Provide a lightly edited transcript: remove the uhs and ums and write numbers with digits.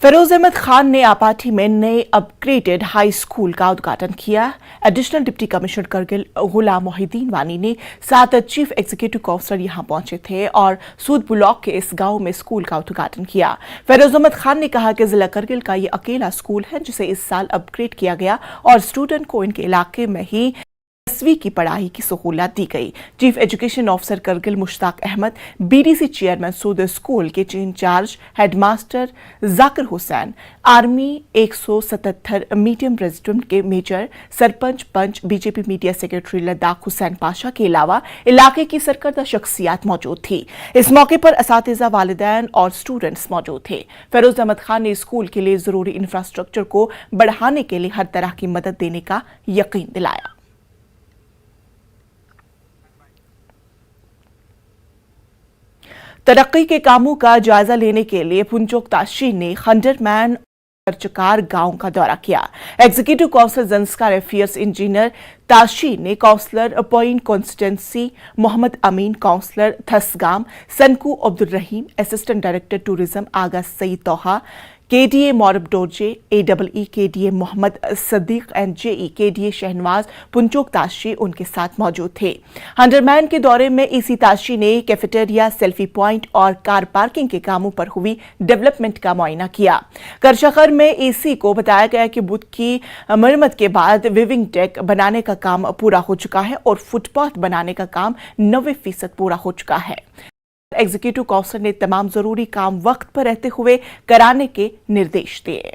Furrows Ahmad Khan ने आपाठी में नए अपग्रेडेड हाई स्कूल का उद्घाटन किया। एडिशनल डिप्टी कमिश्नर करगिल गुलाम मोहिद्दीन वानी ने साथ चीफ एग्जीक्यूटिव काउंसलर यहां पहुंचे थे और सूद ब्लॉक के इस गांव में स्कूल का उद्घाटन किया। फरोज अहमद खान ने कहा कि जिला करगिल का ये अकेला स्कूल है जिसे इस साल अपग्रेड किया गया और स्टूडेंट को इनके इलाके में ही 10वीं की पढ़ाई की सहूलत दी गई। Chief education officer Kargil Mushtaq Ahmad, BDC chairman Sood school के incharge headmaster Zakir Hussain, army 177 medium resident के major, sarpanch panch, BJP media secretary Ladakh Hussain Pasha के अलावा इलाके की सरकर्दा शख्सियात मौजूद थी। इस मौके पर असातिज़ा, वालिदैन और स्टूडेंट्स मौजूद थे। फरोज अहमद खान ने स्कूल के लिए जरूरी इंफ्रास्ट्रक्चर को बढ़ाने के लिए हर तरह की मदद देने का यकीन दिलाया। तरक्की के कामों का जायजा लेने के लिए पुंचोक ताशी ने खंडरमैन चकार गांव का दौरा किया। Executive councillor Zanskar affairs engineer Tashi ने councillor point constituency Mohammad Amin, councillor Thasgam Sanku Abdul Rahim, assistant director tourism Agha Saeed Toha, KDA Maurab Dorje, AEE KDA Mohammad Sadiq and JE KDA Shahnawaz Punchok Tashi उनके साथ मौजूद थे। हंडरमैन के दौरे में EC ताशी ने कैफेटेरिया, सेल्फी पॉइंट और कार पार्किंग के कामों पर हुई डेवलपमेंट का मुआयना किया। करशाखर में EC को बताया गया कि बुध की मरम्मत के बाद विविंग डेक बनाने का काम पूरा हो चुका है और फुटपाथ बनाने का काम 90% पूरा हो चुका है। एग्जीक्यूटिव काउंसिल ने तमाम जरूरी काम वक्त पर रहते हुए कराने के निर्देश दिए।